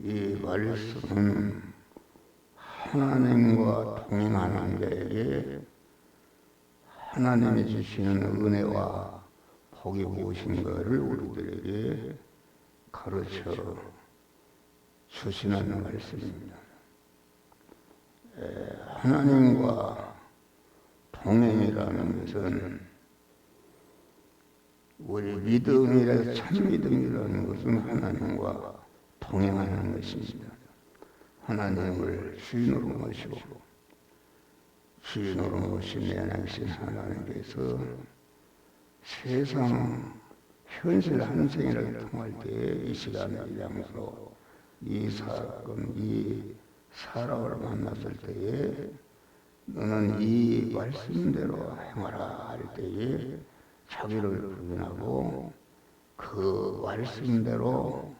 이 말씀은 하나님과 동행하는 자에게 하나님이 주시는 은혜와 복이 무엇인 것을 우리들에게 가르쳐 주시는 말씀입니다. 하나님과 동행이라는 것은 우리 믿음이라 참 믿음이라는 것은 하나님과 동행하는 것입니다. 하나님을 주인으로 모시고 주인으로 모신 내 안에 하나님께서 세상 현실 한 생이라도 통할 때 이 시간의 장소로 이 사건, 이 사람을 만났을 때에 너는 이 말씀대로 행하라 할 때에 자기를 부인하고 그 말씀대로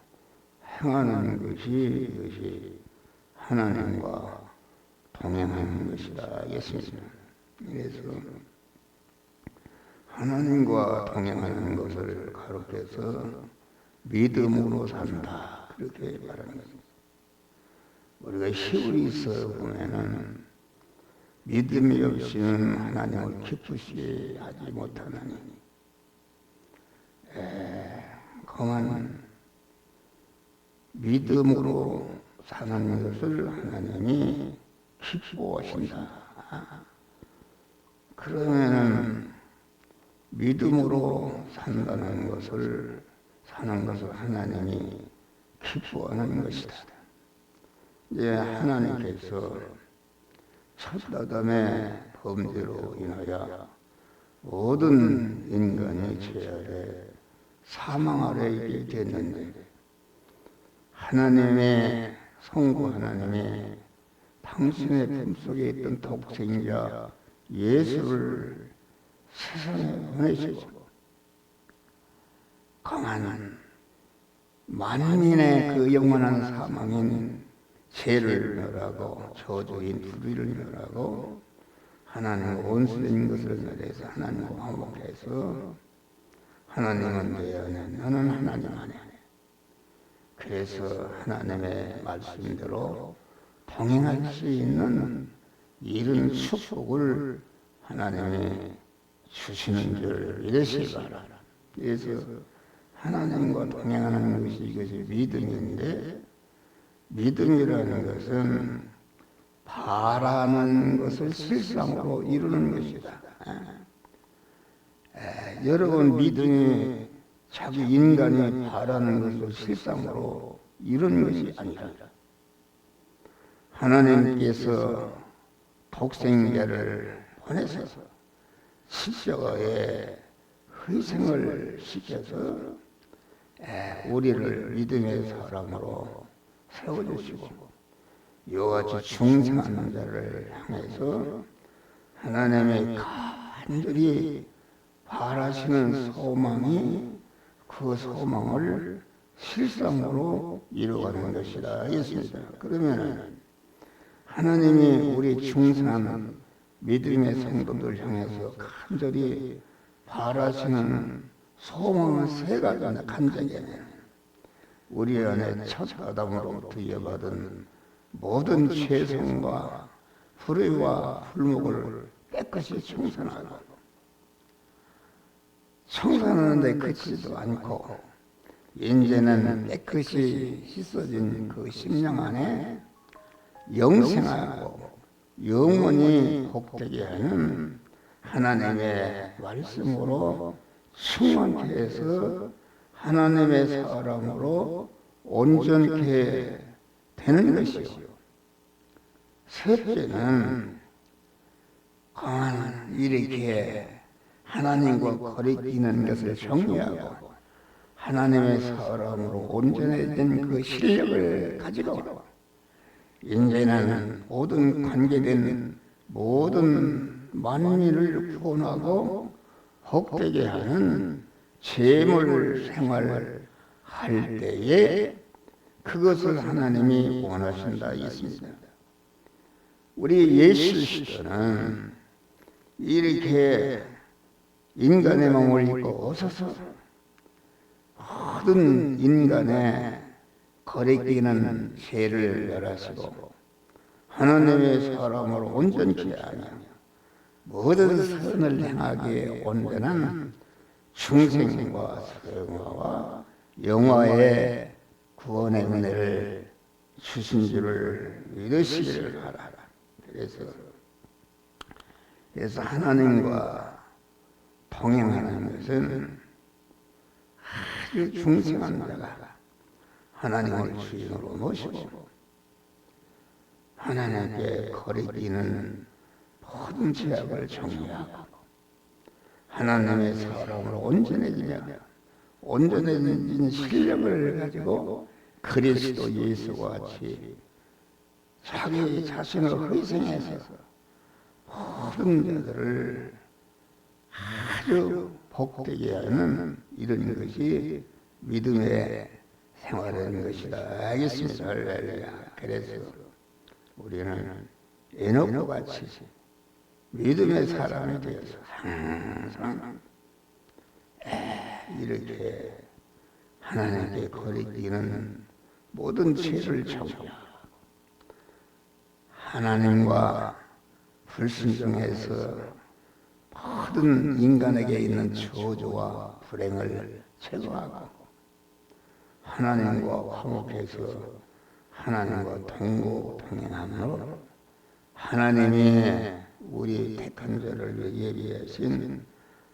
행하는 것이 이것이 하나님과 동행하는 것이다 했습니다. 그래서 하나님과 동행하는 것을 가르쳐서 믿음으로 산다 그렇게 말하는 것입니다. 우리가 히브리서 보면은 믿음이 없이는 하나님을 기쁘시 하지 못하나니 그만 믿음으로 사는 것을 하나님이 기뻐하신다. 그러면은 믿음으로 산다는 것을 사는 것을 하나님이 기뻐하는 것이다. 이제 하나님께서 첫 아담의 범죄로 인하여 모든 인간이 죄 아래 사망 아래 있게 됐는데 하나님의 성부 하나님이 당신의 품속에 있던 독생자 예수를 세상에 보내시고 강한 만민의 그 영원한 사망인 죄를 멸하고 저주인 불의를 멸하고 하나님 온수된 것을 멸해서 하나님과 화목해서 하나님은 내 안에 나는 하나님 안에 그래서 하나님의 말씀대로 동행할 수 있는 이런 축복을 하나님이 주시는 줄 이러시 바라. 그래서 하나님과 동행하는 것이 이것이 믿음인데 믿음이라는 것은 바라는 것을 실상으로 이루는 것이다. 여러분 믿음이 자기 인간이 바라는 것을 실상으로 이루는 것이 아니라 하나님께서 독생자를 보내서 십자가에 희생을 시켜서 우리를 믿음의 사람으로 세워주시고 이와 같이 중생한 자를 향해서 하나님의 간절히 바라시는 소망이 그 소망을 실상으로 이루어가는 것이다 했습니다. 그러면 하나님이 우리 중생한 믿음의 성도들 향해서 간절히 바라시는 소망은 세 가지나 간절히 우리 안에 첫 아담으로부터 이어받은 모든 죄성과 불의와 불목을 깨끗이 청산하고 청산하는데 그치지도 않고 이제는 깨끗이 씻어진 그 심령 안에 영생하고 영원히 복되게 하는 하나님의 말씀으로 충만케 해서 하나님의 사람으로 온전케 되는 것이요. 셋째는 강한 이렇게 하나님과 거리끼는 것을 정리하고 하나님의 사람으로 온전해진 그 실력을 가지고 이제는 모든 관계된 모든 만민을 구원하고 복되게 하는 재물 생활을 할 때에 그것을 하나님이 원하신다 있습니다. 우리 예수 시대는 이렇게 인간의 몸을 입고 오셔서 모든 인간의 거리끼는 죄를 멸하시고 하나님의 사람을 온전케 하며 모든 선을 행하기에 온전한 충성과 성화와 영화의 구원의 은혜를 주신 줄을 믿으시기를 바라라. 그래서 하나님과 동행하는 것은 아주 중생한 자가 하나님을 주인으로 모시고 하나님께 거리끼는 모든 죄악을 정리하고 하나님의 사람으로 온전해진 실력을 가지고 그리스도 예수와 같이 자기 자신을 희생해서 모든 자들을 아주 복되게 하는 이런 것이 믿음의 생활인 것이다. 알겠습니다. 할렐루야. 그래서 우리는 에녹과 같이 믿음의 사람이 되어서 항상 이렇게 하나님께 거리끼는 모든 죄를 정리하고 하나님과 불순종해서 모든 인간에게 있는 저주와 불행을 제거하고 하나님과 화목해서 하나님과 동행함으로 하나님이 우리 택한 자를 예비하신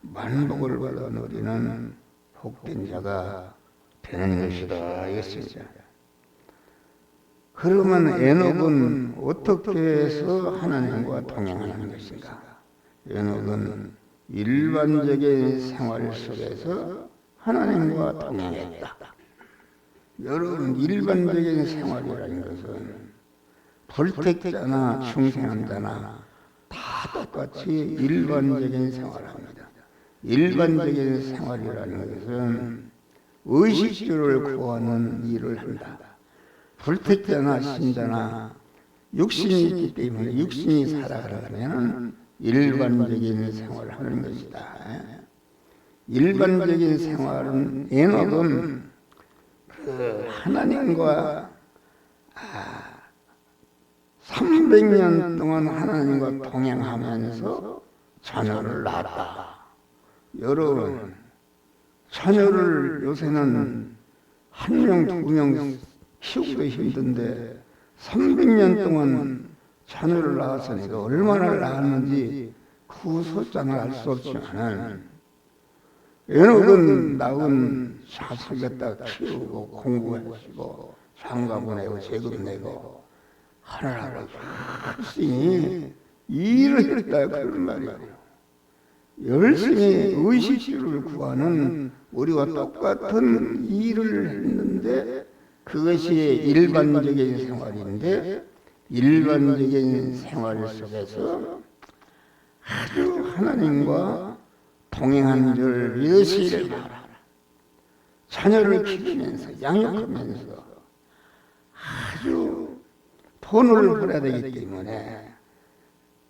만복을 받아 누리는 복된 자가 되는 것이다. 이것이죠. 그러면 에녹은 어떻게 해서 하나님과 동행하는 것인가? 에녹은 일반적인 생활 속에서 하나님과 동행했다. 여러분, 일반적인 생활이라는 것은 불택자나 충성한 자나 다 똑같이 일반적인 생활합니다. 일반적인 생활이라는 것은 의식주를 구하는 일을 한다. 불택자나 신자나 육신이 있기 때문에 육신이 살아가려면 일반적인 생활을 하는 것이다. 일반적인 생활은 에녹은 하나님과 300년 동안 하나님과 동행하면서 자녀를 낳았다. 여러분, 자녀를 요새는 1명, 2명 키우기도 힘든데 300년 동안 자녀를 낳았으니까 얼마나 낳았는지 그 숫자는 알 수 없지만 에녹은 낳은 자식 갖다 키우고 공부하시고 장가 보내고 세금 내고 하나라고 열심히 일을 했다 그런 말이에요. 열심히 의식주를 구하는 우리와 똑같은 일을 했는데 그것이 일반적인 생활인데 일반적인 생활 속에서 아주 하나님과 동행한 줄 믿으시기를 바라라. 자녀를 키우면서 양육하면서 아주 돈을 벌어야 되기 때문에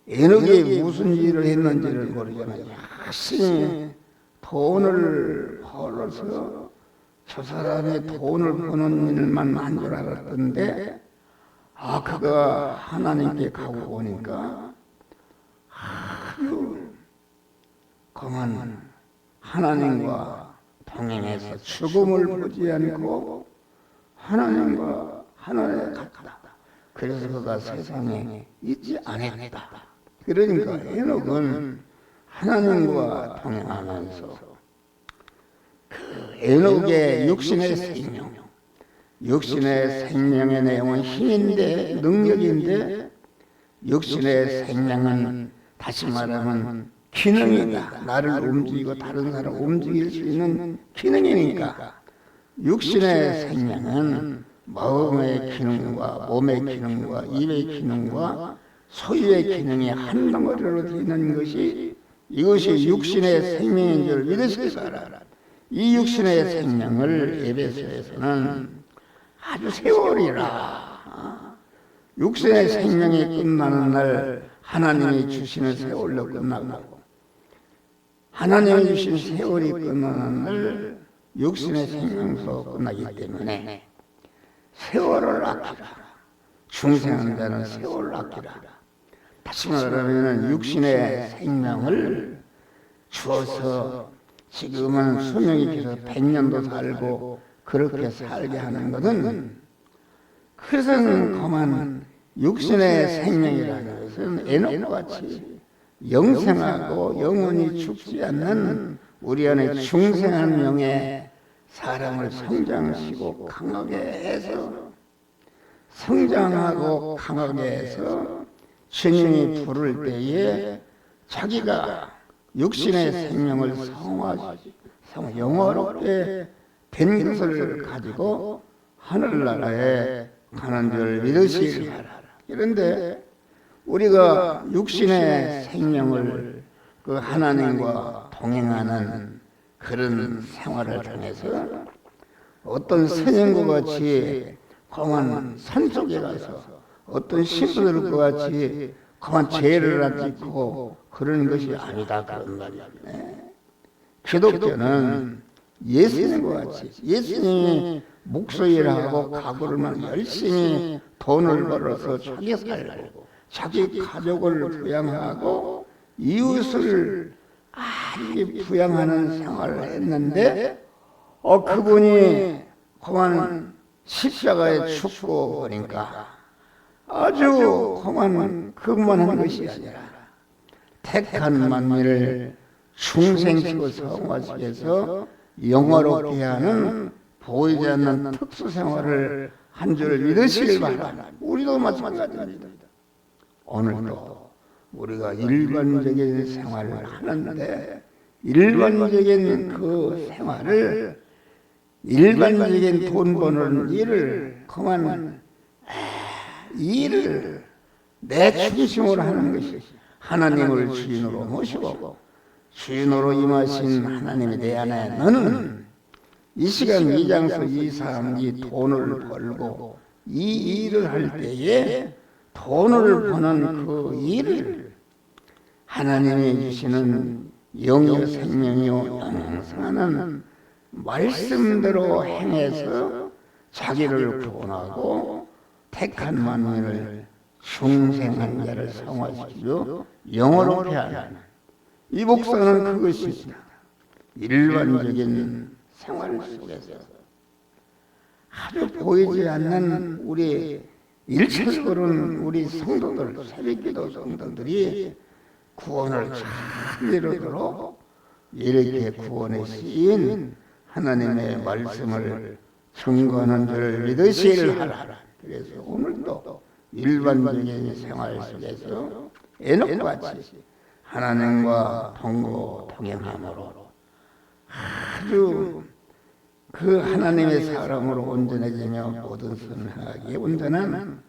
에녹이 무슨 일을 했는지를 모르지만 열심히 돈을 벌어서 저 사람의 돈을 버는 일만 한 줄 알았던데 그가 하나님께 가고 보니까 아주 그만 하나님과 동행해서 죽음을 보지 않고 하나님과 하나님에 갔다. 그래서 그가 세상에 있지 않았다. 그러니까 에녹은 하나님과 동행하면서 그 에녹의 육신의 생명, 육신의 생명의 내용은 힘인데 능력인데 육신의 생명은 다시 말하면 기능이다. 나를 움직이고 다른 사람을 움직일 수 있는 기능이니까 육신의 생명은 마음의 기능과 몸의 기능과 입의 기능과 소유의 기능이 한 덩어리로 되는 것이 이것이 육신의 생명인 줄 믿으시기 바랍니다. 이 육신의 생명을 에베소에서는 아주 세월이라 육신의 생명이 끝나는 날 하나님이 주시는 세월로 끝나고 하나님이 주신 세월이 끝나는 날 육신의 생명도 끝나기 때문에 세월을 아끼라. 중생한 자는 세월을 아끼라. 다시 말하면 육신의 생명을 주어서 지금은 수명이 길어서 100년도 살고 그렇게 살게 하는 것은, 그것은 그만 육신의 생명이라는 것은 에녹과 같이 영생하고 영원히 죽지 않는 우리 안에 중생한 영의 사람을 성장시키고 강하게 해서, 성장하고 강하게 해서 주님이 부를 때에 자기가 육신의 생명을 영원롭게 된 것을 가지고 하늘나라에 가는 줄 믿으시기 바라라. 그런데 우리가 육신의 생명을 그 하나님과 동행하는 그런 생활을 통해서 어떤 선생과 같이 그만 산속에 가서 어떤 신부들과 같이 그만 죄를 안 짓고 그런 것이 아니다, 그런 말이야. 기독교는 예수님과 같이 예수님이 목소리를 하고 각오를 열심히 돈을 벌어서 자기 살고 자기 가족을 부양하고 이웃을 아주 부양하는 생활을 했는데 그분이 그만 십자가에 죽고 보니까 아주 그만 한 것이 아니라 택한 만민을 중생시고 성화시켜서 영화롭게 하는 보이지 않는 특수생활을 한 줄 믿으시길 바랍니다. 우리도 마찬가지입니다. 오늘도 우리가 일반적인 생활을 하는데 일반적인 그 생활을, 일반적인 돈 버는 일을 그만 일을 내 중심으로 하는 것이 하나님을 주인으로 모시고 주인으로 임하신 하나님이 내 안에 너는 이 시간 이 장소 이 사람 이 돈을 벌고 이 일을 할 때에 돈을 버는 그 일을 하나님이 주시는 영의 생명이요 영생하는 말씀대로 행해서 자기를 구원하고 택한 만민을 중생한 자를 성화시키고 영원롭게 하는 이 목사는 그것입니다. 일반적인 생활 속에서 아주 보이지 않는 우리 일체적으로는 우리 성도들, 새벽기도 성도들이 구원을 잘 이루도록 이렇게 구원에 쓰인 하나님의 말씀을 증거하는 줄 믿으시기를 하라. 그래서 오늘도 일반적인 생활 속에서 에녹과 같이 하나님과 동행함으로 아주 그 하나님의 사랑으로 온전해지며 모든 선하게 온전한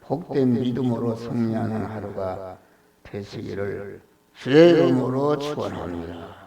복된 믿음으로 승리하는 하루가 되시기를 주의 이름으로 축원합니다.